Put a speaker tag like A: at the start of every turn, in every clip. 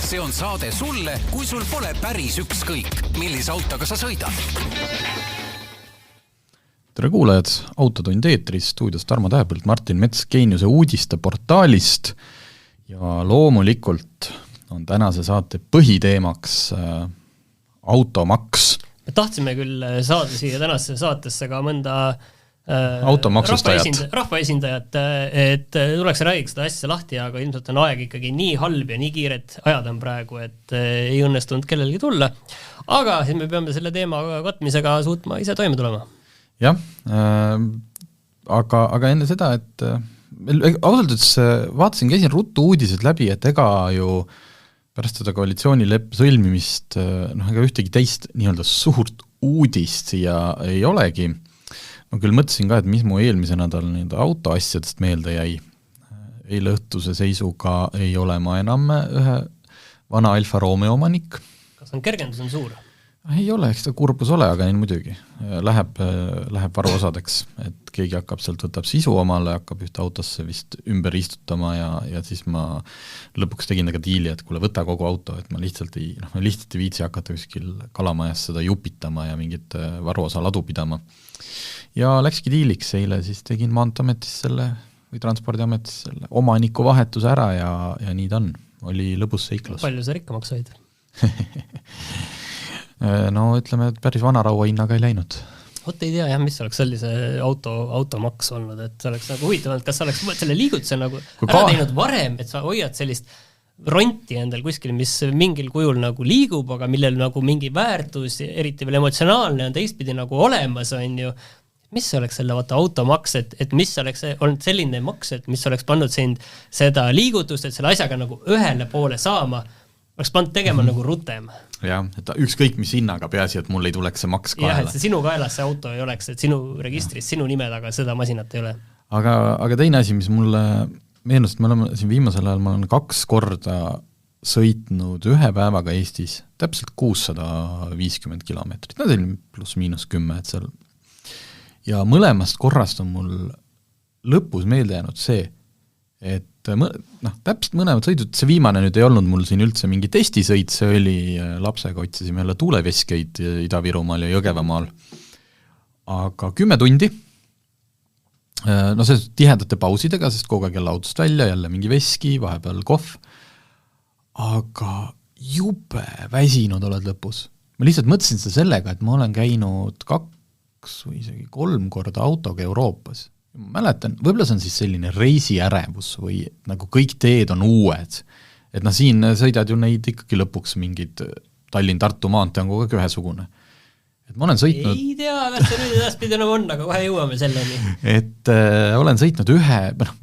A: See on saade sulle, kui sul pole päris ükskõik, millise autoga sa sõidad.
B: Tere kuulajad, Autotund eetris, stuudios Tarmo Tähepõld, Martin Mets Geeniuse uudiste portaalist ja loomulikult on tänase saate põhiteemaks automaks.
C: Me tahtsime küll saada siia tänasesse saatesse ka mõnda rahvaesindajat, et tuleks räägiks seda asja lahti, aga ilmselt on aeg ikkagi nii halb ja nii kiired ajad on praegu, et ei õnnestunud kellelgi tulla. Aga siis me peame selle teema katmisega suutma ise toime tulema.
B: Jah, aga enne seda, et ausalt ütles vaatasin, käisin ruttu uudised läbi, et ega ju pärast seda koalitsioonileppe sõlmimist ega ühtegi teist nii-öelda suurt uudist siia ei olegi. Ma küll mõtlesin ka, et mis mu eelmise nädal autoasjadest meelde jäi. Eile õhtuse seisuga ei ole ma enam ühe vana Alfa Romeo omanik.
C: Kas on kergendus on suur?
B: Ei ole, eks ta kurbus ole, aga nii muidugi. Läheb varuosadeks, et keegi hakkab sealt, võtab sisu omale, hakkab ühte autosse vist ümber istutama ja siis ma lõpuks tegin aga diili, et kuule, võta kogu auto, et ma lihtsalt ei viitsi hakata kuskil kalamajas seda jupitama ja mingit varuosa ladu pidama. Ja läkski diiliks eile, siis tegin Maanteametis selle või Transpordiametis selle omaniku vahetuse ära ja nii ta on. Oli lõbus seiklus.
C: Palju sa rikkamaks said?
B: No ütleme, et päris vanaraua hinnaga ei läinud.
C: Oot ei tea jah, mis oleks sellise automaks olnud, et see oleks nagu huvitavalt, kas sa oleks selle liigutuse nagu ära teinud varem, et sa hoiad sellist ronti endal kuskil, mis mingil kujul nagu liigub, aga millel nagu mingi väärtus, eriti veel emotsionaalne on teistpidi nagu olemas, on ju. Mis oleks selle automaks, et mis oleks olnud selline maks, et mis oleks pannud sind seda liigutust, et selle asjaga nagu ühele poole saama, oleks pannud tegema nagu rutem.
B: Jah, et ükskõik mis hinnaga peasi, et mul ei tuleks see maks kaela.
C: Jah, et see sinu kaelas see auto ei oleks, et sinu registris, sinu nime taga seda masinat ei ole.
B: Aga teine asi, mis mulle meenus, et me oleme siin viimasel ajal, ma olen 2 korda sõitnud ühe päevaga Eestis täpselt 650 kilomeetrit, nad oli +-10, et seal. Ja mõlemast korrast on mul lõpus meelde jäänud see, et täpselt mõlemad sõidud, see viimane nüüd ei olnud mul siin üldse mingi testisõit, see oli lapsega otsisime jälle tuuleveskeid Ida-Virumaal ja Jõgevamaal. Aga 10 tundi, see tihedate pausidega, sest kogu aeg jälle autost välja, jälle mingi veski, vahepeal kohv, aga jube väsinud oled lõpus. Ma lihtsalt mõtlesin seda sellega, et ma olen käinud 2 või isegi 3 korda autoga Euroopas. Ma mäletan, võib-olla see on siis selline reisiärevus või nagu kõik teed on uued. Et siin sõidad ju neid ikkagi lõpuks mingid Tallinn-Tartu maantee on kogu aeg ühesugune. Et ma olen sõitnud...
C: Ei tea, kas see nüüd edaspidi on, aga kohe jõuame selleni.
B: Et olen sõitnud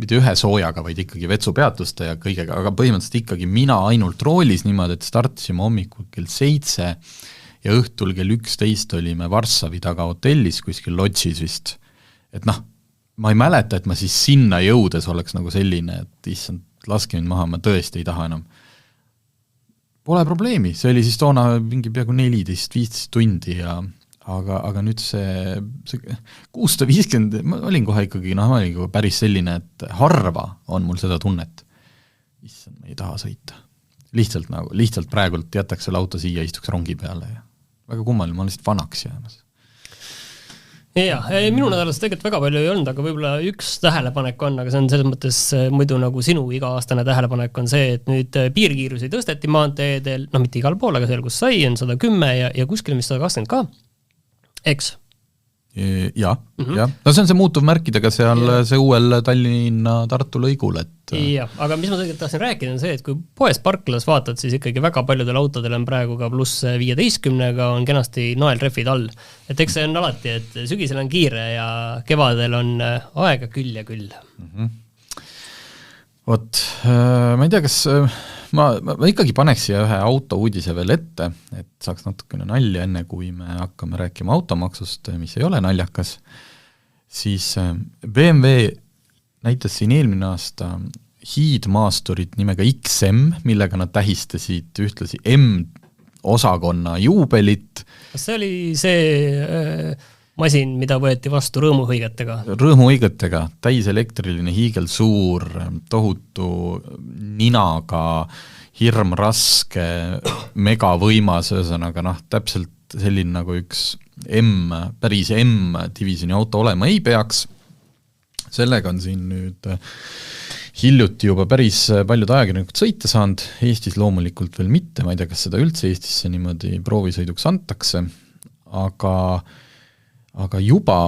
B: mitte ühe soojaga, vaid ikkagi vetsupeatuste ja kõigega, aga põhimõtteliselt ikkagi mina ainult roolis niimoodi, et startisime hommikul kell 7 ja õhtul kell 11 olime Varssavi taga hotellis kuskil lodžis vist. Et ma ei mäleta, et ma siis sinna jõudes oleks nagu selline, et issand, laske mind maha, ma tõesti ei taha enam. Pole probleemi, see oli siis toona mingi peaaegu 14-15 tundi, aga nüüd see 650, ma olin kohe ikkagi, ma olin päris selline, et harva on mul seda tunnet. Issand, ma ei taha sõita. Lihtsalt praegult jätaks selle auto siia, istuks rongi peale ja väga kummaline, ma olen lihtsalt vanaks jäämas.
C: Minu nädalas tegelikult väga palju ei olnud, aga võib-olla üks tähelepanek on, aga see on selles mõttes muidu nagu sinu iga-aastane tähelepanek on see, et nüüd piirkiirusi tõsteti maanteedel, mitte igal pool, aga seal, kus sai, on 110 ja kuskil mis 120 ka. Eks?
B: Jah. No see on see muutuv märkidega seal see uuel Tallinna-Tartu lõigul, et...
C: Jah, aga mis ma tegelikult tahtsin rääkida on see, et kui poes parklas vaatad, siis ikkagi väga paljudel autodel on praegu ka +15-ga on kenasti naelrefid all. Et eks see on alati, et sügisel on kiire ja kevadel on aega küll ja küll.
B: Vot, ma ei tea, kas... Ma ikkagi paneks siia ühe auto uudise veel ette, et saaks natukene nalja enne, kui me hakkame rääkima automaksust, mis ei ole naljakas, siis BMW näitas siin eelmine aasta hiidmaasturit nimega XM, millega nad tähistasid ühtlasi M-osakonna juubelit.
C: Kas see oli see masin, mida võeti vastu rõõmuhõigetega.
B: Rõõmuhõigetega, täiselektriline, hiigelsuur, tohutu ninaga, hirmraske, megavõimas, ühesõnaga täpselt selline nagu üks päris M-divisjoni auto olema ei peaks. Sellega on siin nüüd hiljuti juba päris paljud ajakirjanikud sõita saanud, Eestis loomulikult veel mitte, ma ei tea, kas seda üldse Eestisse niimoodi proovisõiduks antakse, aga juba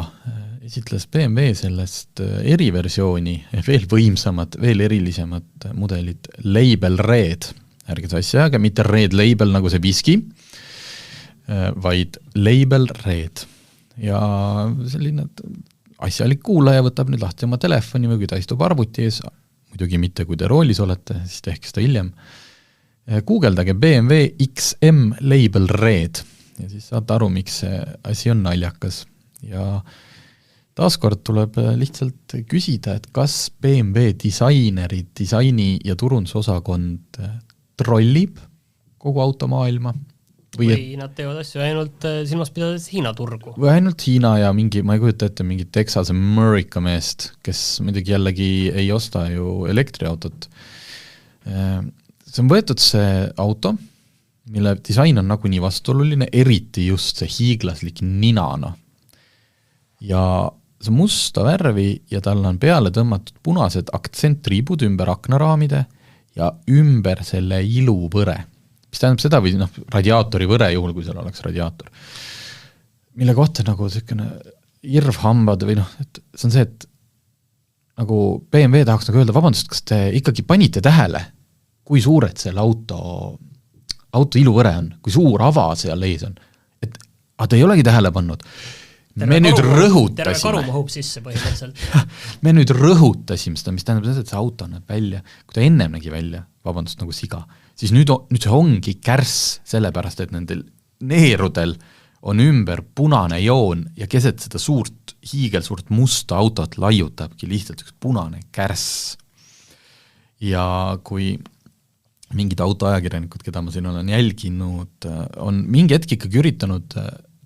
B: esitles BMW sellest eriversiooni, veel võimsamad, veel erilisemad mudelid Label Red, ärge sassi ajage, mitte Red Label nagu see viski, vaid Label Red. Ja selline asjalik kuulaja võtab nüüd lahti oma telefoni või kui ta istub arvuti ees, muidugi mitte, kui te roolis olete, siis tehke seda hiljem. Guugeldage BMW XM Label Red ja siis saate aru, miks see asi on naljakas. Ja taaskord tuleb lihtsalt küsida, et kas BMW disainerid, disaini ja turundusosakond trollib kogu automaailma
C: või nad teevad asju ainult silmas pidades Hiina turgu.
B: Või ainult Hiina ja mingi, ma ei kujuta ette, mingi Texas America meest, kes muidugi jällegi ei osta ju elektriautot. See on võetud see auto, mille disain on nagunii vastuoluline, eriti just see hiiglaslik ninana. Ja see musta värvi ja tal on peale tõmmatud punased aktsentriibud ümber aknaraamide ja ümber selle iluvõre. Mis tähendab seda või radiaatori võre juhul, kui seal oleks radiaator, mille kohta nagu selline irvhambad või et see on see, et nagu BMW tahaks nagu öelda, vabandust, kas te ikkagi panite tähele, kui suured selle auto iluvõre on, kui suur ava seal ees on, et te ei olegi tähele pannud. Terve karu mahub sisse põhimõtteliselt. Me nüüd rõhutasime seda, mis tähendab seda, et see auto näeb välja, kui ta ennem nägi välja, vabandust, nagu siga, siis nüüd see ongi kärss sellepärast, et nendel neerudel on ümber punane joon ja keset seda suurt, hiigelsuurt musta autot laiutabki lihtsalt üks punane kärss. Ja kui mingid autoajakirjanikud, keda ma siin olen jälginud, on mingi hetk ikkagi üritanud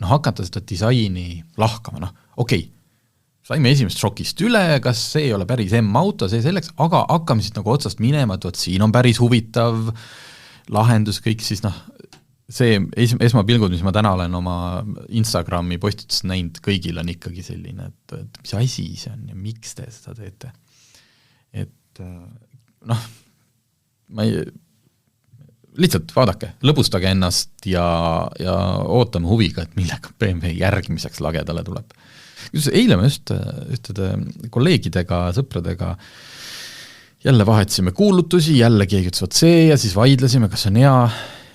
B: hakata seda disaini lahkama, okei, saime esimest šokist üle, kas see ei ole päris M-auto, see selleks, aga hakkame siis nagu otsast minema, et siin on päris huvitav lahendus, kõik siis see esmapilgud, mis ma täna olen oma Instagrami postitus näinud, kõigil on ikkagi selline, et mis asi see on ja miks te seda teete. Et ma ei lihtsalt vaadake, lõbustage ennast ja ootame huviga, et millega BMW järgmiseks lagedale tuleb. Eile me just ühtede kolleegidega, sõpradega jälle vahetasime kuulutusi, jälle keegi ütles see ja siis vaidlesime, kas on hea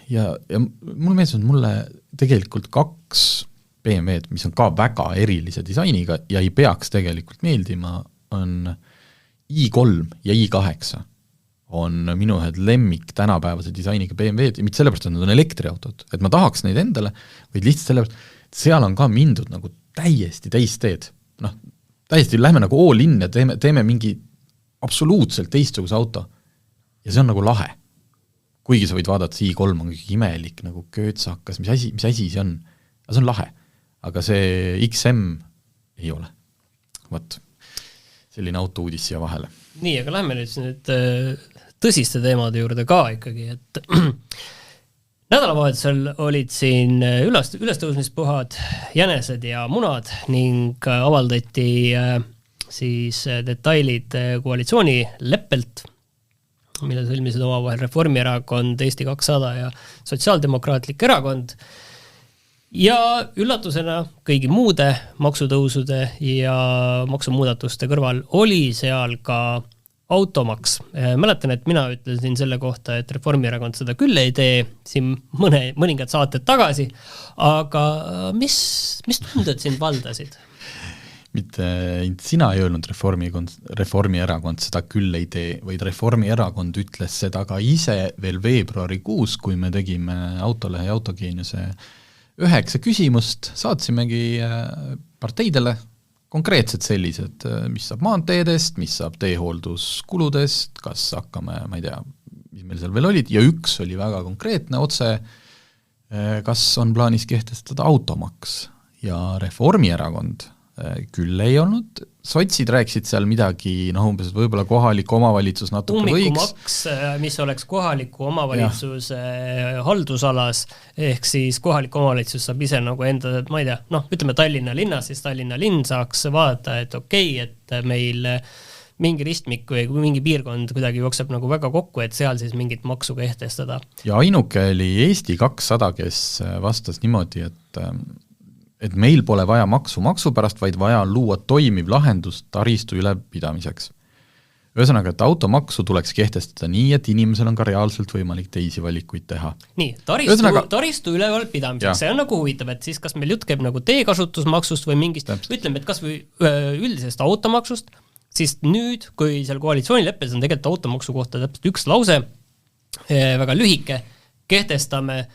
B: ja mulle meeldis, et mulle tegelikult 2 BMW-d, mis on ka väga erilise disainiga ja ei peaks tegelikult meeldima, on i3 ja i8 on minu ühed lemmik tänapäevase disainiga BMW-d ja mitte sellepärast, et nad on elektriautod, et ma tahaks neid endale, vaid lihtsalt sellepärast, et seal on ka mindud nagu täiesti teist teed. Täiesti lähme nagu all in ja teeme mingi absoluutselt teistsuguse auto. Ja see on nagu lahe. Kuigi sa võid vaadata, see i3 on imelik, nagu köötsakas, mis asi see on. Aga see on lahe. Aga see XM ei ole. Võt, selline auto-uudis siia vahele.
C: Nii, aga lähme nüüd tõsiste teemade juurde ka ikkagi, et nädalavahetusel olid siin ülestõusmispühad, jänesed ja munad ning avaldati siis detailid koalitsiooni leppelt, mille sõlmisid omavahel Reformierakond, Eesti 200 ja Sotsiaaldemokraatlik erakond. Ja üllatusena kõigi muude maksutõusude ja maksumuudatuste kõrval oli seal ka automaks. Mäletan, et mina ütlesin selle kohta, et Reformierakond seda küll ei tee siin mõningad saated tagasi, aga mis tunded sind valdasid?
B: Mitte sina ei öelnud Reformierakond seda küll ei tee, vaid Reformierakond ütles seda ka ise veel veebruarikuus, kui me tegime Autolehe ja Autogeeniuse 9 küsimust, saatsimegi parteidele konkreetsed sellised, mis saab maanteedest, mis saab teehoolduskuludest, kas hakkame, ma ei tea, mis meil seal veel olid, ja üks oli väga konkreetne otse, kas on plaanis kehtestada automaks. ja Reformierakond küll ei olnud, sotsid rääkisid seal midagi, umbes, et võib-olla kohalik omavalitsus natuke
C: ummikumaks, mis oleks kohaliku omavalitsuse haldusalas, ehk siis kohalik omavalitsus saab ise nagu enda, ma ei tea, ütleme Tallinna linnas, siis Tallinna linn saaks vaadata, et et meil mingi ristmik või mingi piirkond kuidagi jookseb nagu väga kokku, et seal siis mingit maksu kehtestada. Ja
B: ainuke oli Eesti 200, kes vastas niimoodi, et meil pole vaja maksu pärast, vaid vaja luua toimiv lahendus taristu ülepidamiseks. Ühesõnaga, et automaksu tuleks kehtestada nii, et inimesel on ka reaalselt võimalik teisi valikuid teha.
C: Nii, taristu ülevalpidamiseks, see on nagu huvitav, et siis kas meil jutt käib nagu teekasutusmaksust või mingist, ütleme, et kas või üldisest automaksust, siis nüüd, kui seal koalitsioonileppes on tegelikult automaksu kohta täpselt üks lause, väga lühike, kehtestame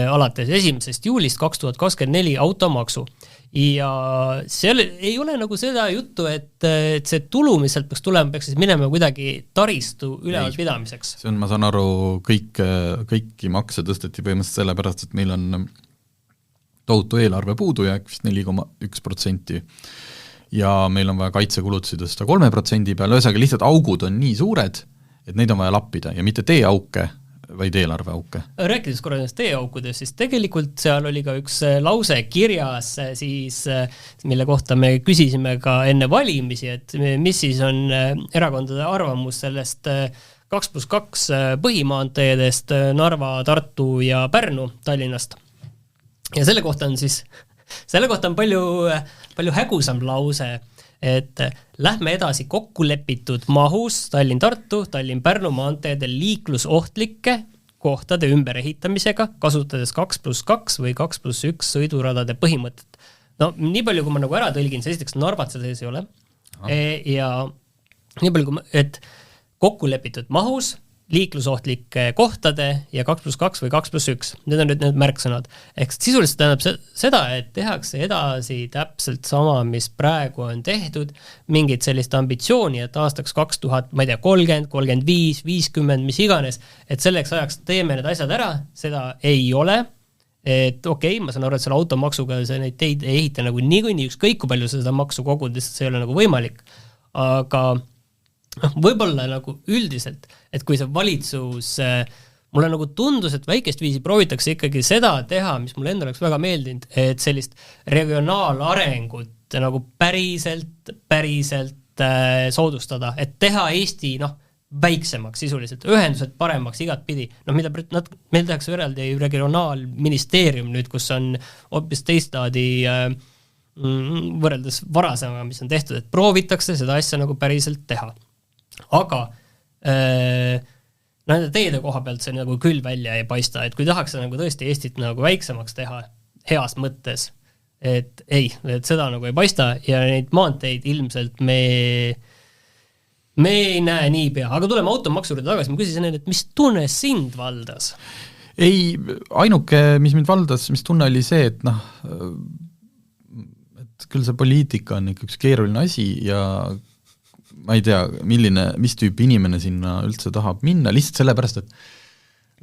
C: alates 1. juulist 2024 automaksu. Ja seal ei ole nagu seda juttu, et see tulu, mis sealt peaks tulema, peaks siis minema kuidagi taristu ülevalpidamiseks.
B: See on, ma saan aru, kõiki makse tõsteti põhimõtteliselt sellepärast, et meil on tohutu eelarve puudujääk, vist 4,1%. Ja meil on vaja kaitsekulutusi tõsta 3% peale, ühesõnaga lihtsalt augud on nii suured, et neid on vaja lappida ja mitte teeauke, vaid eelarveauke.
C: Rääkides korra nendest teeaukudest, siis tegelikult seal oli ka üks lause kirjas, siis, mille kohta me küsisime ka enne valimisi, et mis siis on erakondade arvamus sellest 2+2 põhimaanteedest Narva, Tartu ja Pärnu Tallinnast. Ja selle kohta on palju hägusam lause, et lähme edasi kokkulepitud mahus Tallinn-Tartu, Tallinn-Pärnu maanteedel liiklusohtlike kohtade ümberehitamisega, kasutades 2+2 või 2+1 sõiduradade põhimõtet. Nii palju, kui ma nagu ära tõlgin, see esiteks Narvat seda ei ole. Ja nii palju, et kokkulepitud mahus liiklusohtlike kohtade ja 2+2 või 2+1. Need on nüüd need märksõnad. Ehk sisuliselt tähendab seda, et tehakse edasi täpselt sama, mis praegu on tehtud, mingit sellist ambitsiooni, et aastaks 2000, ma ei tea, 30, 35, 50, mis iganes, et selleks ajaks teeme need asjad ära, seda ei ole, et ma saan aru, et selle automaksuga neid teid ei ehita nagu nii ükskõik, kui palju seda maksu kogud, lihtsalt see ei ole nagu võimalik, aga võib-olla nagu üldiselt, et kui see valitsus, mulle nagu tundus, et väikest viisi proovitakse ikkagi seda teha, mis mulle enda oleks väga meeldinud, et sellist regionaalarengut nagu päriselt soodustada, et teha Eesti väiksemaks sisuliselt, ühendused paremaks igat pidi. Meil tehakse eraldi regionaalministeerium nüüd, kus on hoopis teistlaadi võrreldes varasemaga, mis on tehtud, et proovitakse seda asja nagu päriselt teha. Aga nende teede koha pealt see nagu küll välja ei paista, et kui tahaks nagu tõesti Eestit nagu väiksemaks teha heas mõttes, et seda nagu ei paista ja neid maanteid ilmselt me ei näe nii pea. Aga tuleme automaksuurde tagasi, ma küsisin, et mis tunne sind valdas?
B: Ei, ainuke, mis mind valdas, mis tunne oli see, et et küll see poliitika on üks keeruline asi ja ma ei tea, mis tüüpi inimene sinna üldse tahab minna, lihtsalt sellepärast, et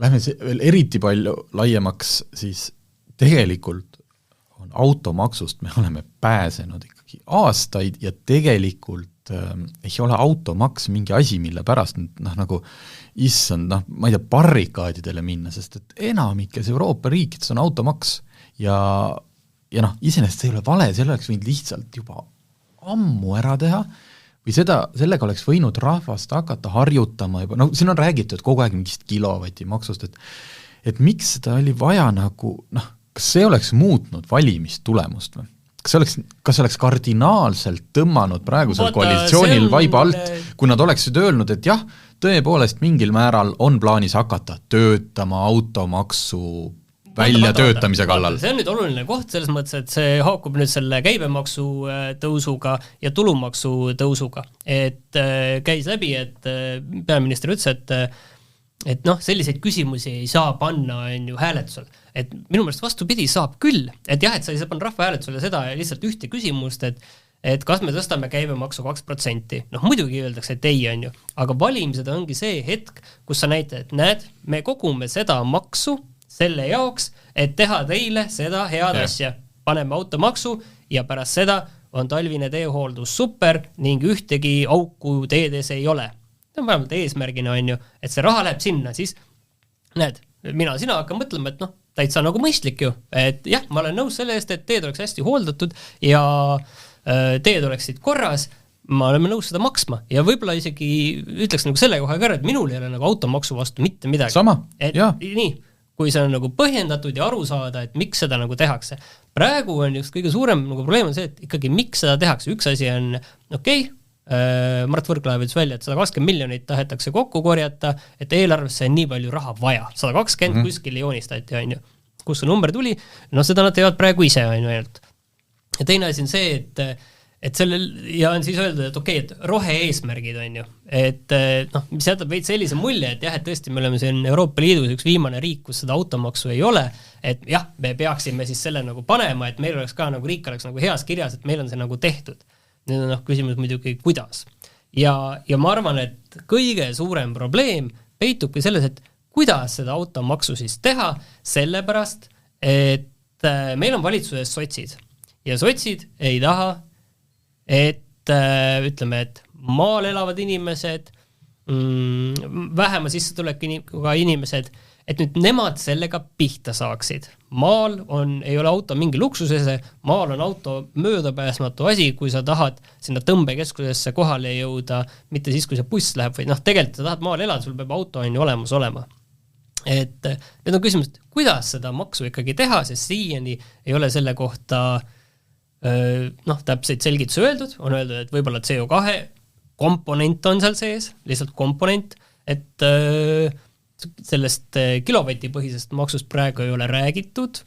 B: lähme veel eriti palju laiemaks, siis tegelikult on automaksust, me oleme pääsenud ikkagi aastaid ja tegelikult ei ole automaks mingi asi, mille pärast nagu issand, ma ei tea, barrikaadidele minna, sest et enamikes Euroopa riikides on automaks ja iseenesest see ei ole vale, selle oleks võinud lihtsalt juba ammu ära teha, või sellega oleks võinud rahvast hakata harjutama juba, siin on räägitud kogu aeg mingist kilovati maksust, et miks seda oli vaja nagu, kas see oleks muutnud valimistulemust või? Kas oleks kardinaalselt tõmmanud praegusel koalitsioonil vaiba alt, kui nad oleksid öelnud, et jah, tõepoolest mingil määral on plaanis hakata töötama automaksu väljatöötamise kallal.
C: See on nüüd oluline koht selles mõttes, et see haakub nüüd selle käibemaksu tõusuga ja tulumaksu tõusuga. Et käis läbi, et peaminister ütles, et selliseid küsimusi ei saa panna hääletusel. Et minu meelest vastupidi saab küll. Et jah, et sa ei saa panna rahva hääletusele seda lihtsalt ühte küsimust, et kas me tõstame käibemaksu 2%. Muidugi öeldakse, et ei on ju. Aga valimised ongi see hetk, kus sa näitad, et näed, me kogume seda maksu selle jaoks, et teha teile seda head asja. paneme automaksu ja pärast seda on talvine teehooldus super ning ühtegi auku teedes ei ole. See on vähemalt eesmärgina on ju, et see raha läheb sinna, siis näed, sina hakkan mõtlema, et täitsa nagu mõistlik ju, et jah, ma olen nõus selle eest, et teed oleks hästi hooldatud ja teed oleksid korras, ma oleme nõus seda maksma ja võib-olla isegi ütleks nagu selle kohe ka, et minul ei ole nagu automaksu vastu mitte midagi.
B: Sama,
C: jah. Nii, kui see on nagu põhjendatud ja aru saada, et miks seda nagu tehakse. Praegu on just kõige suurem nagu probleem on see, et ikkagi miks seda tehakse. Üks asi on, Mart Võrklaev ütles välja, et 120 miljonit tahetakse kokku korjata, et eelarvesse on nii palju raha vaja. 120 kuskil joonistati, on ju. Kus see number tuli? Seda nad teevad praegu ise, on ju ainult. Ja teine asi on see, et sellel, ja on siis öeldud, et et rohe eesmärgid on ju, et mis jätab veid sellise mulje, et jah, et tõesti me oleme siin Euroopa Liidus üks viimane riik, kus seda automaksu ei ole, et jah, me peaksime siis selle nagu panema, et meil oleks ka nagu riik oleks nagu heas kirjas, et meil on see nagu tehtud. Nüüd on küsimus muidugi, kuidas. Ja ma arvan, et kõige suurem probleem peitubki selles, et kuidas seda automaksu siis teha, sellepärast, et meil on valitsuses sotsid ja sotsid ei taha, et ütleme, et maal elavad inimesed, vähema sissetulekuga inimesed, et nüüd nemad sellega pihta saaksid. Maal ei ole auto mingi luksusese, maal on auto möödapääsmatu asi, kui sa tahad sinna tõmbekeskusesse kohale jõuda, mitte siis, kui see buss läheb, või tegelikult sa tahad maal elada, sul peab auto on ju olemas olema. Et need on küsimus, kuidas seda maksu ikkagi teha, sest siiani ei ole selle kohta täpseid selgitusi öeldud, on öeldud, et võib-olla CO2 komponent on seal sees, lihtsalt komponent, et sellest kilovatipõhisest maksust praegu ei ole räägitud,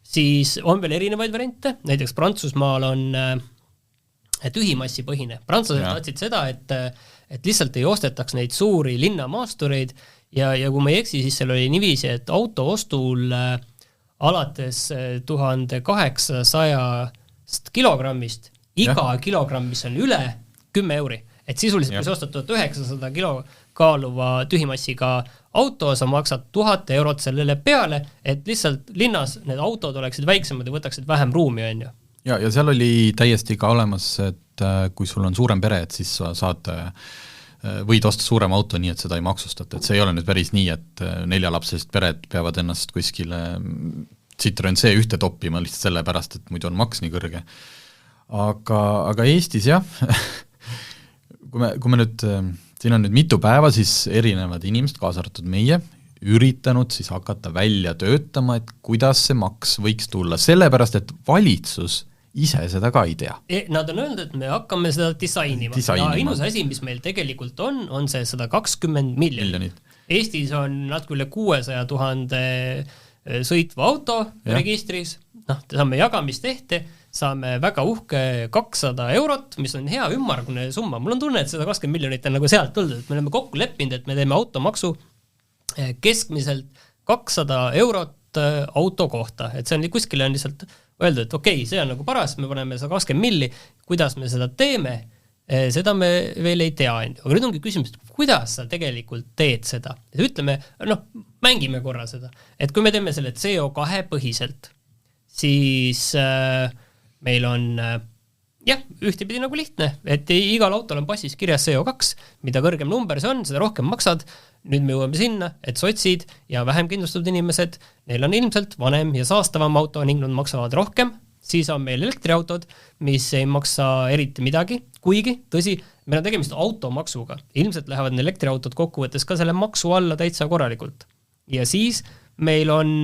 C: siis on veel erinevaid variante, näiteks Prantsusmaal on tühimassipõhine. Prantslased tahtsid seda, et lihtsalt ei ostetaks neid suuri linnamaastureid ja kui ma ei eksi, siis seal oli niiviisi, et auto ostul alates 1800 kilogrammist, iga kilogramm, mis on üle 10 euri, et sisuliselt kui sa ostad 1900 kilo kaaluva tühimassiga auto, sa maksad 1000 eurot sellele peale, et lihtsalt linnas need autod oleksid väiksemad ja võtaksid vähem ruumi, on ju.
B: Ja seal oli täiesti ka olemas, et kui sul on suurem pere, et siis sa saad võid osta suurem auto nii, et seda ei maksustata, et see ei ole nüüd päris nii, et 4-lapselised pered peavad ennast kuskile Citroen C ühte toppima lihtsalt sellepärast, et muidu on maks nii kõrge. Aga Eestis jah, kui me nüüd, siin on nüüd mitu päeva, siis erinevad inimesed, kaasa arvatud meie, üritanud siis hakata välja töötama, et kuidas see maks võiks tulla, sellepärast, et valitsus ise seda ka ei tea.
C: Nad on öelnud, et me hakkame seda disainima. Ja ainus asi, mis meil tegelikult on see 120 miljonit. Eestis on natuke üle 600 000 sõitva auto registris, saame jagamistehte, saame väga uhke 200 eurot, mis on hea ümmargune summa. Mul on tunne, et 120 miljonit on nagu sealt tulnud, et me oleme kokku leppinud, et me teeme automaksu keskmiselt 200 eurot auto kohta, et see on kuskile on lihtsalt öeldud, et see on nagu paras, me paneme 120 milli, kuidas me seda teeme, seda me veel ei tea. Aga nüüd ongi küsimus, kuidas sa tegelikult teed seda. Ütleme, mängime korra seda. Et kui me teeme selle CO2 põhiselt, siis meil on ühtepidi nagu lihtne, et igal autol on passis kirjas CO2, mida kõrgem number see on, seda rohkem maksad. Nüüd me jõuame sinna, et sotsid ja vähem kindlustatud inimesed, neil on ilmselt vanem ja saastavam auto ning nad maksavad rohkem. Siis on meil elektriautod, mis ei maksa eriti midagi, kuigi, tõsi, meil on tegemist automaksuga. Ilmselt lähevad need elektriautod kokkuvõttes ka selle maksu alla täitsa korralikult. Ja siis meil on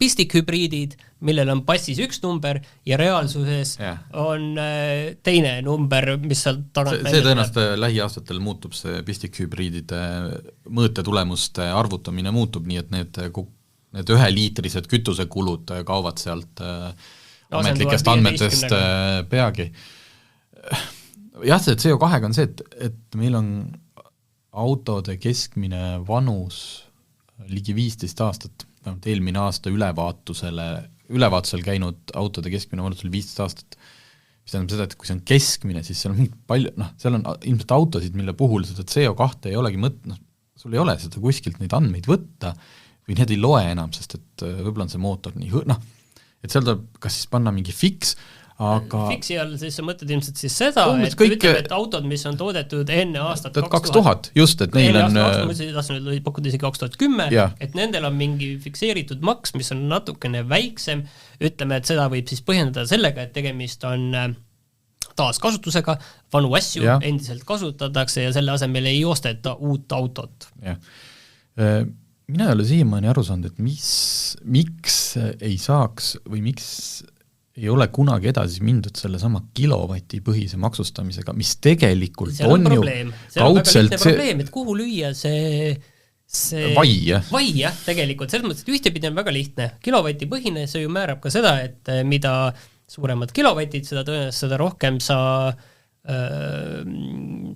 C: pistikhübriidid, millel on passis üks number ja reaalsuses on teine number, mis seal tagant
B: see tõenäoliselt lähiaastatel muutub see pistikhübriidide mõõtetulemuste arvutamine muutub, nii et need 1-liitrised kütusekulud kaovad sealt ametlikest andmetest peagi. Jah, see CO2 on see, et meil on autode keskmine vanus ligi 15 aastat, eelmine aasta ülevaatusel käinud autode keskmine vanus oli 15 aastat, mis tähendab seda, et kui see on keskmine, siis seal on palju, seal on ilmselt autosid, mille puhul seda CO2 ei olegi sul ei ole seda kuskilt neid andmeid võtta või need ei loe enam, sest et võib-olla on see mootor nii et seal tuleb kas siis panna mingi fiks, aga
C: Fiksi all siis sa mõtled ilmselt siis seda, et
B: kõik...
C: ütleme, et autod, mis on toodetud enne aastat
B: 2000, just, et neil on...
C: tahtsin pakkuda isegi 2010, et nendel on mingi fikseeritud maks, mis on natukene väiksem, ütleme, et seda võib siis põhjendada sellega, et tegemist on taaskasutusega, vanu asju endiselt kasutatakse ja selle asemel ei osteta uut autot. Mina ei ole siiamaani aru saanud, et miks ei saaks või miks ei ole kunagi edasi mindud selle sama kilovati põhise maksustamisega, mis tegelikult see on
B: probleem.
C: See on väga lihtne probleem, et kuhu lüüa see
B: vai,
C: jah, tegelikult. Selles mõttes, et ühtepidi on väga lihtne. Kilovati põhine, see ju määrab ka seda, et mida suuremad kilovatid, seda rohkem sa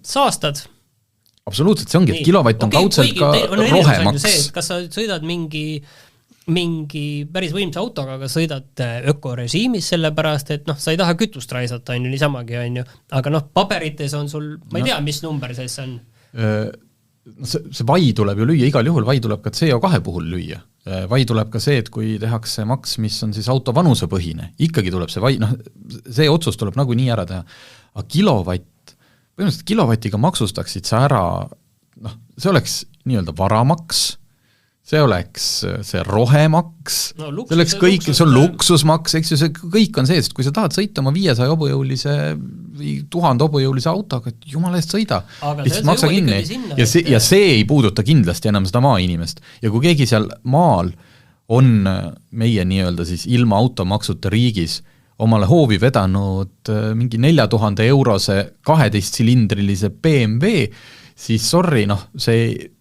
C: saastad.
B: Absoluutselt, see ongi, et kilovatt on kaudselt ka rohemaks.
C: Kas sa sõidad mingi päris võimsa autoga, aga sõidad ökorežiimis sellepärast, et sa ei taha kütust raisata, on ju, niisamagi, on ju. Aga paberites on sul, ma ei tea, mis number see on.
B: See vai tuleb ju lüüa, igal juhul vai tuleb ka CO2 puhul lüüa. Vai tuleb ka see, et kui tehakse maks, mis on siis auto vanusepõhine, ikkagi tuleb see vai, see otsus tuleb nagu nii ära teha. Aga põhimõtteliselt kilovatiga maksustaksid sa ära, see oleks nii-öelda varamaks, see oleks see rohemaks, see oleks kõik, see on luksusmaks, eks ju, see kõik on see, sest kui sa tahad sõita oma 500 hobujõulise või 1000 hobujõulise autoga, et jumala eest sõida, lihtsalt maksa kinni. Ja see ei puuduta kindlasti enam seda maainimest. Ja kui keegi seal maal on meie nii-öelda siis ilma automaksuta riigis omale hoovi vedanud mingi 4000 eurose 12-silindrilise BMW, siis sorry, see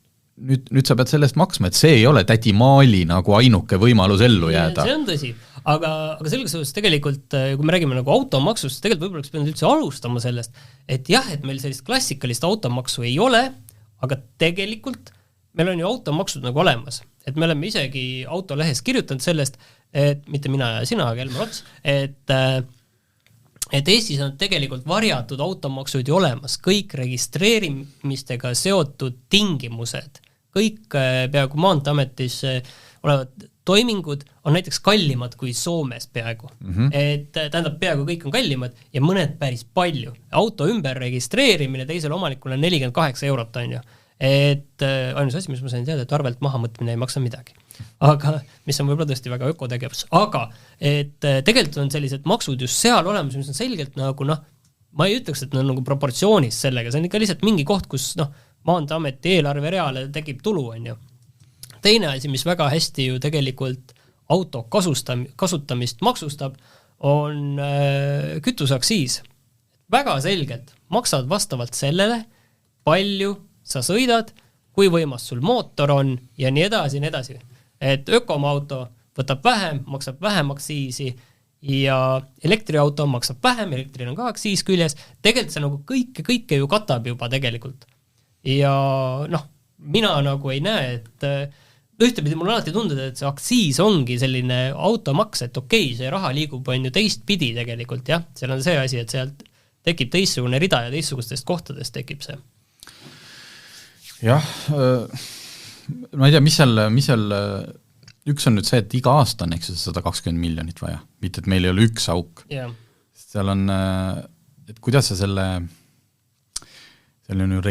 B: nüüd sa pead sellest maksma, et see ei ole tädi Maali nagu ainuke võimalus ellu jääda.
C: See on tõsi, aga sellega seoses tegelikult, kui me räägime nagu automaksust, tegelikult võib-olla oleks pidanud üldse alustama sellest, et jah, et meil sellist klassikalist automaksu ei ole, aga tegelikult meil on ju automaksud nagu olemas, et me oleme isegi autolehes kirjutanud sellest, et mitte mina ja sina, aga Elmar Ots, et Eestis on tegelikult varjatud automaksud ju olemas, kõik registreerimistega seotud tingimused, kõik peaaegu Maanteeametis olevad toimingud on näiteks kallimad kui Soomes peaaegu. Et tähendab, peaaegu kõik on kallimad ja mõned päris palju. Auto ümber registreerimine teisele omanikule 48 eurot on ju. Et ainus asi, mis ma sain teada, et arvelt maha mõtmine ei maksa midagi. Aga, mis on võib-olla tõesti väga ökotegevus. Aga, et tegelikult on sellised maksud just seal olemas, mis on selgelt nagu, ma ei ütleks, et on nagu proportsioonis sellega, see on ikka lihtsalt mingi koht, kus Maanteeameti eelarve reale tekib tulu, on ju. Teine asi, mis väga hästi ju tegelikult auto kasutamist maksustab, on kütuseaktsiis. Väga selgelt maksad vastavalt sellele, palju sa sõidad, kui võimas sul mootor on ja nii edasi, nii edasi. Et ökomauto võtab vähem, maksab vähem aktsiisi ja elektriauto maksab vähem, elektril on ka aktsiis küljes. Tegelikult see nagu kõike ju katab juba tegelikult. Ja mina nagu ei näe, et ühtepidi mul alati tundub, et see aktsiis ongi selline automaks, et okei, see raha liigub on ju teist pidi tegelikult, jah. Seal on see asi, et sealt tekib teistsugune rida ja teistsugustest kohtadest tekib see.
B: Jah, ma ei tea, mis seal üks on nüüd see, et iga aasta on 120 miljonit vaja, mitte et meil ei ole üks auk.
C: Yeah.
B: Seal on, et kuidas sa seal on ju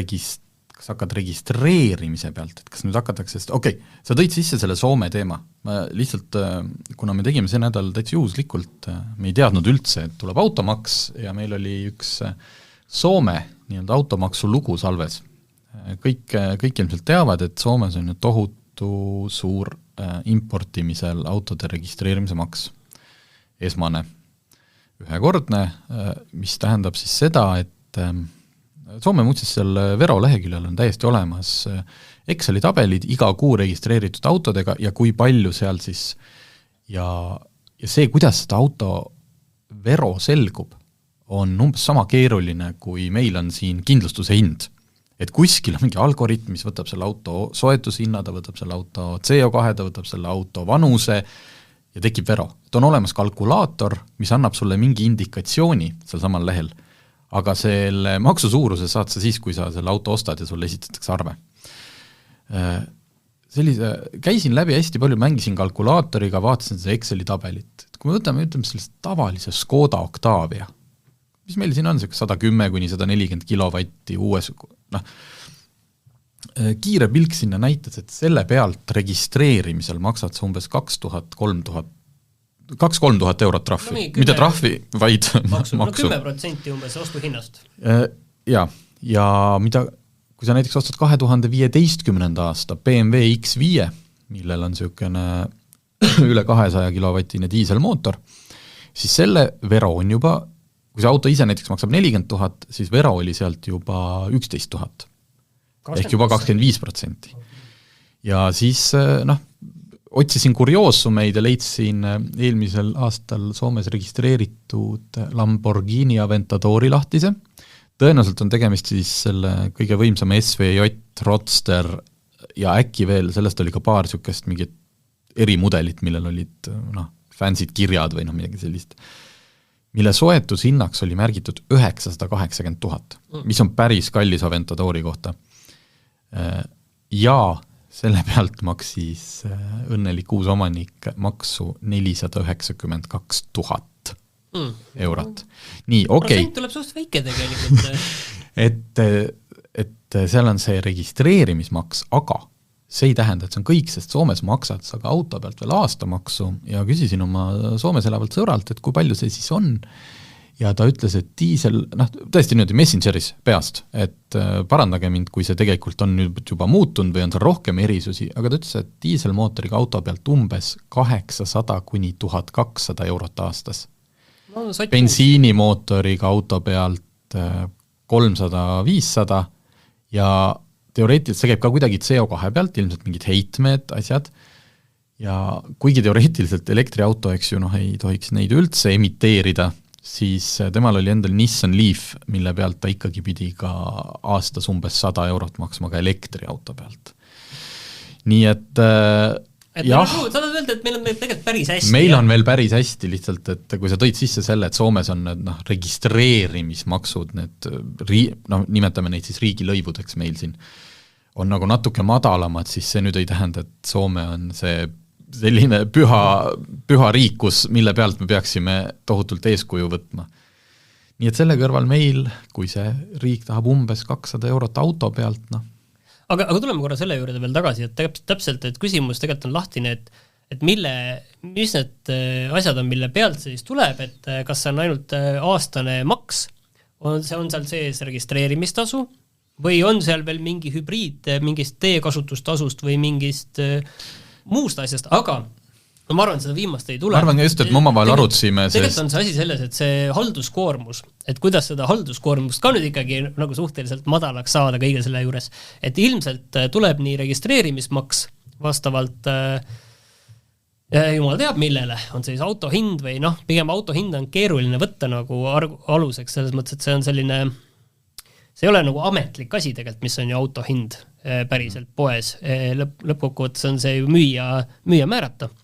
B: kas hakkad registreerimise pealt, et kas nüüd hakatakse, sest sa tõid sisse selle Soome teema. Ma lihtsalt, kuna me tegime see nädal täitsa juhuslikult, me ei teadnud üldse, et tuleb automaks ja meil oli üks Soome nii-öelda automaksu lugu salves. Kõik ilmselt teavad, et Soomes on ju tohutu suur importimisel autode registreerimise maks. Esmane, ühekordne, mis tähendab siis seda, et Soome muutis seal Vero leheküljel on täiesti olemas Exceli tabelid iga kuu registreeritud autodega ja kui palju seal siis ja see, kuidas seda auto Vero selgub, on umbes sama keeruline, kui meil on siin kindlustuse hind. Et kuskil on mingi algoritm, mis võtab selle auto soetushinna, ta võtab selle auto CO2, ta võtab selle auto vanuse ja tekib Vero. Et on olemas kalkulaator, mis annab sulle mingi indikatsiooni seal samal lehel, aga selle maksusuuruse saad sa siis, kui sa selle auto ostad ja sulle esitatakse arve. käisin läbi hästi palju, mängisin kalkulaatoriga, vaatasin seda Exceli tabelit. Kui me ütleme sellest tavalise Škoda Octavia, mis meil siin on, 110 kuni 140 kilovatti uues, kiire pilk sinna näitas, et selle pealt registreerimisel maksad sa umbes 2-3 tuhat eurot trahvi. Mitte trahvi, vaid maksu.
C: 10% umbes ostuhinnast.
B: Ja mida, kui sa näiteks ostad 2015. aasta BMW X5, millel on selline üle 200 kilovatine diiselmootor, siis selle vero on juba, kui see auto ise näiteks maksab 40 000, siis vero oli sealt juba 11 000. Ehk juba 25%. Ja siis otsisin kurioosumeid ja leidsin eelmisel aastal Soomes registreeritud Lamborghini Aventadori lahtise. Tõenäoliselt on tegemist siis selle kõige võimsama SVJ, Roadster ja äkki veel, sellest oli ka paar sükest mingit erimudelit, millel olid fansid kirjad või midagi sellist, mille soetushinnaks oli märgitud 980 000, mis on päris kallis Aventadori kohta. Ja selle pealt maksis õnnelik uus omanik maksu 492 000 eurot. Nii, okei.
C: Protsent tuleb suht väike tegelikult.
B: et seal on see registreerimismaks, aga see ei tähenda, et see on kõik, sest Soomes maksad sa ka auto pealt veel aastamaksu ja küsisin oma Soomes elavalt sõbralt, et kui palju see siis on. Ja ta ütles, et diisel, tõesti nüüd Messengeris peast, et parandage mind, kui see tegelikult on nüüd juba muutunud või on seal rohkem erisusi, aga ta ütles, et diiselmootoriga auto pealt umbes 800 kuni 1200 eurot aastas. Bensiinimootoriga auto pealt 300-500 ja teoreetiliselt see käib ka kuidagi CO2 pealt, ilmselt mingid heitmed, asjad, ja kuigi teoreetiliselt elektriauto, eks ju, ei tohiks neid üldse emiteerida, siis temal oli endal Nissan Leaf, mille pealt ta ikkagi pidi ka aastas umbes 100 eurot maksma ka elektriauto pealt. Nii et jah,
C: sa tahad öelda, et meil on tegelikult päris hästi.
B: Meil on veel päris hästi lihtsalt, et kui sa tõid sisse selle, et Soomes on need registreerimismaksud, nimetame neid siis riigilõivudeks meil siin, on nagu natuke madalamad, siis see nüüd ei tähenda, et Soome on see selline püha riikus, mille pealt me peaksime tohutult eeskuju võtma. Nii et selle kõrval meil, kui see riik tahab umbes 200 eurot auto pealt,
C: Aga tuleme korra selle juurde veel tagasi, et täpselt, et küsimus tegelikult on lahtine, et mis need asjad on, mille pealt see siis tuleb, et kas see on ainult aastane maks, on seal sees registreerimistasu, või on seal veel mingi hübriid mingist teekasutustasust või mingist muust asjast, aga ma arvan, et seda viimast ei tule.
B: Ma arvan just, et me omavahel arutsime.
C: Tegelikult on see asi selles, et see halduskoormus, et kuidas seda halduskoormust ka nüüd ikkagi nagu suhteliselt madalaks saada kõige selle juures, et ilmselt tuleb nii registreerimismaks vastavalt jumal teab millele, on siis auto hind või pigem auto hind on keeruline võtta nagu aluseks, selles mõttes, et see on selline, see ei ole nagu ametlik asi tegelikult, mis on ju auto hind päriselt poes. Lõppkokkuvõttes on see ju müüja määrata.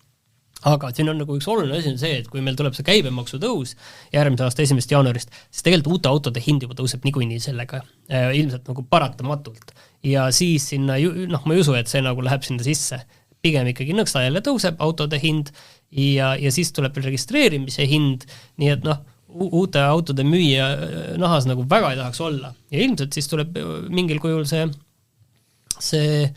C: Aga siin on nagu üks oluline asi on see, et kui meil tuleb see käibemaksu tõus järgmise aasta 1. jaanuarist, siis tegelikult uute autode hind juba tõuseb niikuinii sellega, ilmselt nagu paratamatult. Ja siis sinna, ma ei usu, et see nagu läheb sinna sisse. Pigem ikkagi nõksta jälle tõuseb autode hind ja siis tuleb veel registreerimise hind, nii et uute autode müüja nahas nagu väga ei tahaks olla. Ja ilmselt siis tuleb mingil kujul see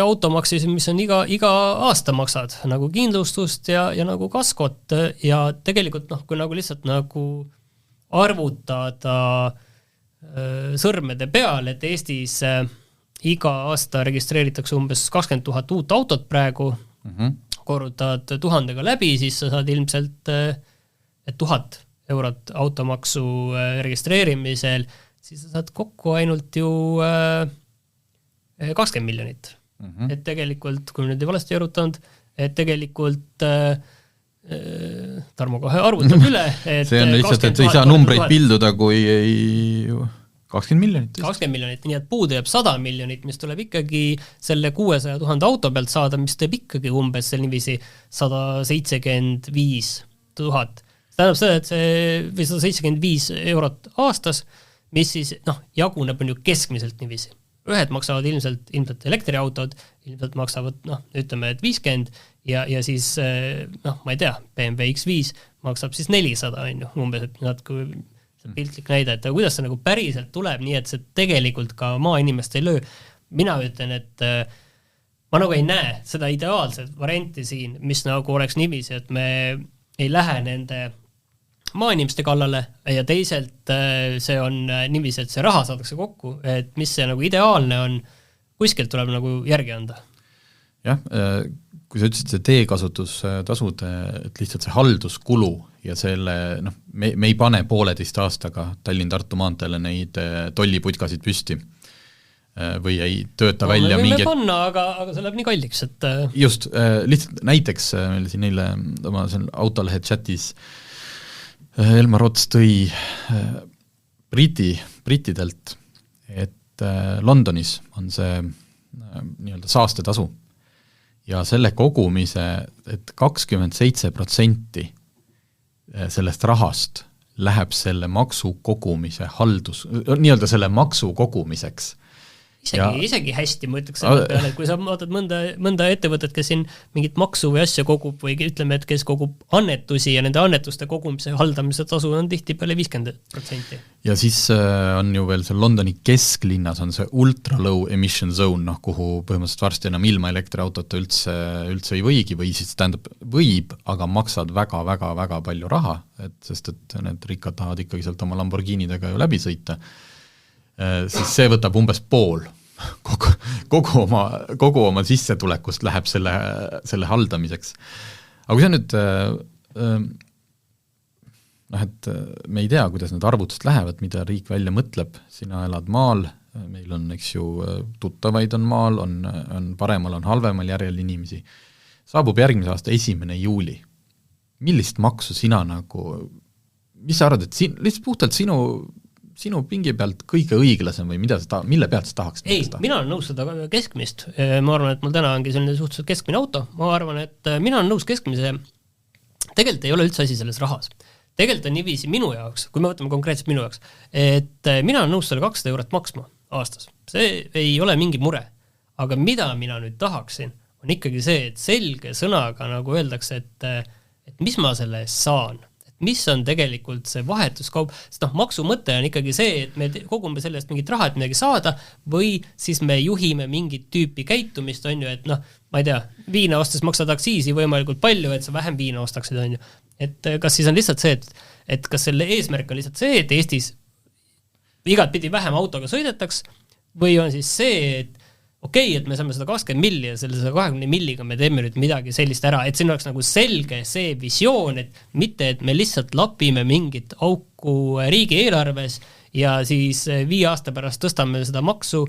C: automaks, mis on iga aasta maksad, nagu kindlustust ja nagu kaskot ja tegelikult kui nagu lihtsalt nagu arvutada sõrmede peal, et Eestis iga aasta registreeritakse umbes 20 000 uut autot praegu, korrutad 1000-ga läbi, siis sa saad ilmselt 1000 eurot automaksu registreerimisel, siis sa saad kokku ainult ju 20 miljonit. Et tegelikult, kui nüüd ei valesti arvutanud, et tegelikult Tarmo kohe arvutab üle. Et
B: see on lihtsalt, et ei saa numbreid pilduda, kui ei 20 miljonit.
C: 20 miljonit, nii et puudu jääb 100 miljonit, mis tuleb ikkagi selle 600 000 auto pealt saada, mis teeb ikkagi umbes selle niiviisi 175 000. Tähendab seda, et see 175 eurot aastas, mis siis jaguneb on ju keskmiselt niiviisi. ühed maksavad ilmselt elektriautod, ilmselt maksavad, ütleme, et 50 ja siis, ma ei tea, BMW X5 maksab siis 400, umbes, et natuke piltlik näide, et kuidas see nagu päriselt tuleb, nii et see tegelikult ka maainimest ei löö. Mina ütlen, et ma nagu ei näe seda ideaalset varianti siin, mis nagu oleks niiviisi, et me ei lähe nende maainimeste kallale ja teiselt see on niiviisi, et see raha saadakse kokku, et mis see nagu ideaalne on, kuskilt tuleb nagu järgi anda.
B: Jah, kui sa ütlesid see teekasutustasud, et lihtsalt see halduskulu ja selle, me ei pane 1,5 aastaga Tallinn-Tartu maanteele neid tolliputkasid püsti või ei tööta välja
C: me
B: mingid...
C: panna, aga see läheb nii kalliks, et...
B: Just, lihtsalt näiteks meil siin neile oma autolehe chatis Elmar Ots tõi brittidelt, et Londonis on see nii-öelda saastetasu ja selle kogumise, et 27% sellest rahast läheb selle maksu kogumise nii-öelda selle maksu kogumiseks.
C: Isegi hästi, ma ütleks selle peale, et kui sa vaatad mõnda ettevõtet, kes siin mingit maksu või asja kogub või ütleme, et kes kogub annetusi ja nende annetuste kogumise haldamise tasu on tihti peale 50%. Ja
B: siis on ju veel see Londoni kesklinnas on see ultra low emission zone, kuhu põhimõtteliselt varsti enam ilma elektriautota üldse ei võigi või siis tähendab võib, aga maksad väga palju raha, sest et need rikkad tahavad ikkagi sealt oma Lamborghinidega ju läbi sõita. Siis see võtab umbes pool kogu oma sissetulekust läheb selle haldamiseks. Aga kui see nüüd et me ei tea, kuidas need arvutused lähevad, mida riik välja mõtleb, sina elad maal, meil on, eks ju, tuttavaid on maal, on paremal, on halvemal järjel inimesi. Saabub järgmise aasta 1. juuli. Millist maksu sina mis sa arvad, et lihtsalt puhtalt sinu pingi pealt kõige õiglasem või mille pealt sa tahaks?
C: Ei, mina olen nõus seda keskmist. Ma arvan, et mul täna ongi selline suhteliselt keskmine auto. Ma arvan, et mina olen nõus keskmise. Tegelikult ei ole üldse asi selles rahas. Tegelikult on niiviisi minu jaoks, kui me võtame konkreetselt minu jaoks, et mina olen nõus selle 200 eurot maksma aastas. See ei ole mingi mure. Aga mida mina nüüd tahaksin, on ikkagi see, et selge sõnaga nagu öeldakse, et mis ma selle eest saan. Mis on tegelikult see vahetuskaup, sest maksu mõte on ikkagi see, et me kogume sellest mingit raha, et midagi saada, või siis me juhime mingit tüüpi käitumist, on ju, et ma ei tea, viina ostes maksad aktsiisi võimalikult palju, et sa vähem viina ostaksid, on ju. Et kas siis on lihtsalt see, et kas selle eesmärk on lihtsalt see, et Eestis igat pidi vähem autoga sõidetaks, või on siis see, et okei, et me saame 120 milli ja selle 120 milliga me teeme nüüd midagi sellist ära, et siin oleks nagu selge see visioon, et mitte, et me lihtsalt lapime mingit auku riigi eelarves ja siis 5 aasta pärast tõstame seda maksu,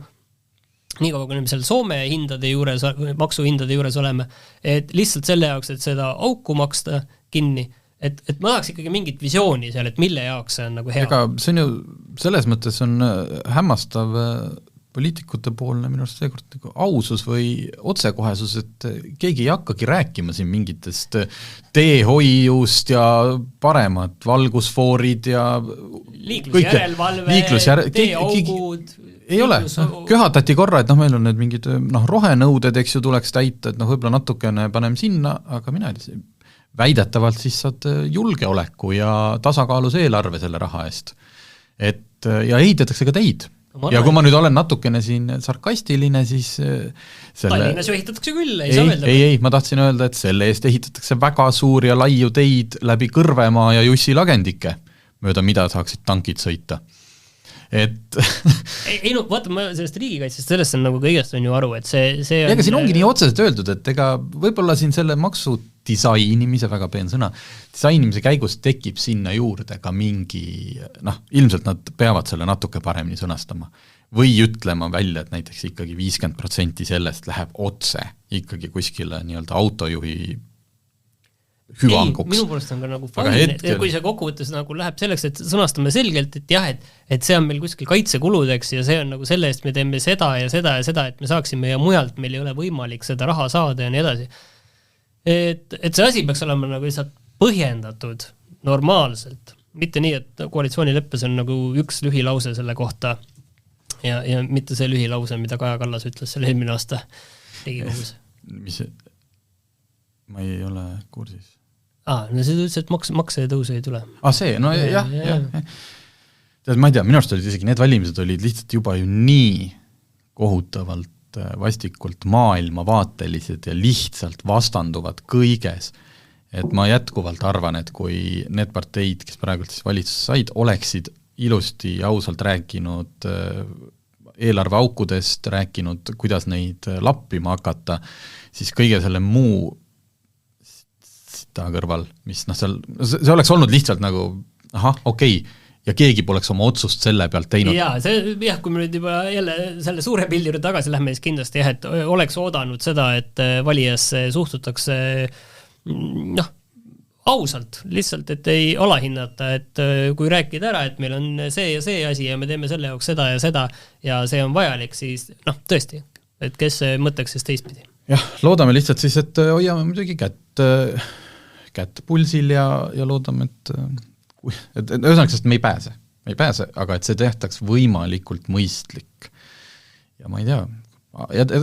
C: nii kaua kui me seal Soome maksuhindade juures oleme, et lihtsalt selle jaoks, et seda auku maksta kinni, et ma tahaks ikkagi mingit visiooni seal, et mille jaoks see on nagu hea.
B: Ega see on ju, selles mõttes on hämmastav poliitikute poolne minu arust seekord ausus või otsekohesus, et keegi ei hakkagi rääkima siin mingitest teehoiust ja paremad valgusfoorid ja
C: liiklusjärelevalve, teeaugud
B: ei ole, köhatati korra, et meil on need mingid rohenõuded, eks ju, tuleks täita, et võib-olla natukene panem sinna, aga mina ei tea, väidetavalt siis saad julgeoleku ja tasakaalus eelarve selle raha eest. Ja ehitatakse ka teid. Ja kui ma nüüd olen natukene siin sarkastiline, siis
C: Tallinnas ju ehitatakse küll,
B: ei, ma tahtsin öelda, et selle eest ehitatakse väga suur ja laiu teid läbi Kõrvemaa ja Jussi Lagendike, mööda mida saaksid tankid sõita.
C: ei vaata, ma sellest riigikaitsest, sellest on nagu kõigest on ju aru, et see on...
B: Ega siin ongi nii otseselt öeldud, et ega võib-olla siin selle maksu disainimise, väga peen sõna, disainimise käigus tekib sinna juurde ka mingi, ilmselt nad peavad selle natuke paremini sõnastama. Või ütlema välja, et näiteks ikkagi 50% sellest läheb otse ikkagi kuskile nii-öelda autojuhi hüvanguks.
C: Minu poolest on ka nagu fine, kui see kokkuvõttes nagu läheb selleks, et sõnastame selgelt, et jah, et see on meil kuskil kaitsekuludeks ja see on nagu selle eest me teeme seda ja seda ja seda, et me saaksime ja mujalt meil ei ole võimalik seda raha saada ja nii edasi. Et see asi peaks olema nagu lihtsalt põhjendatud normaalselt, mitte nii, et koalitsioonileppes on nagu üks lühilause selle kohta, ja mitte see lühilause, mida Kaja Kallas ütles selle eelmine aasta Riigikogus.
B: Mis, ma ei ole kursis.
C: No see ütles, et makse tõusu ei tule.
B: See, no jah. Ma ei tea, minu arust olid isegi need valimised olid lihtsalt juba ju nii kohutavalt vastikult maailmavaatelised ja lihtsalt vastanduvad kõiges, et ma jätkuvalt arvan, et kui need parteid, kes praegu siis valitsus said, oleksid ilusti ja ausalt rääkinud eelarveaukudest, rääkinud, kuidas neid lappima hakata, siis kõige selle muu ta kõrval, mis see oleks olnud lihtsalt nagu, okei, ja keegi poleks oma otsust selle pealt teinud.
C: Kui me nüüd juba jälle selle suure pildi juurde tagasi lähme, siis kindlasti et oleks oodanud seda, et valijasse suhtutakse ausalt, lihtsalt, et ei alahinnata, et kui rääkida ära, et meil on see ja see asi ja me teeme selle jaoks seda ja seda ja see on vajalik, siis tõesti, et kes mõtleks siis teistpidi. Jah,
B: loodame lihtsalt siis, et hoiame muidugi kätt pulsil ja loodame, et ühesõnaga, sest me ei pääse, aga et see tehtaks võimalikult mõistlik. Ja ma ei tea,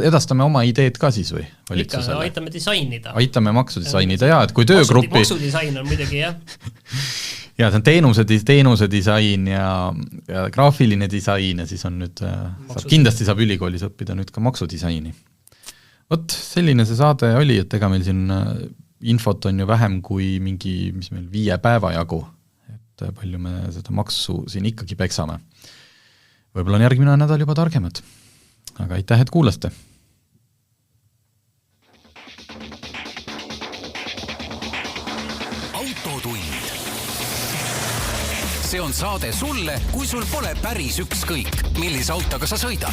B: edastame oma ideed ka siis või valitsusele?
C: Ikka, aitame disainida.
B: Aitame maksudisainida, et kui töögrupi...
C: Maksudisain on muidugi, jah.
B: Ja see on teenuse disain ja graafiline disain ja siis on nüüd, kindlasti saab ülikoolis õppida nüüd ka maksudisaini. Selline see saade oli, et ega meil siin infot on ju vähem kui mingi, mis meil 5 päeva jagu, palju me seda maksu siin ikkagi peksame. Võib-olla on järgmine nädal juba targemad. Aga aitäh, et kuulaste!
A: Autotund. See on saade sulle, kui sul pole päris ükskõik, millise autoga sa sõidad.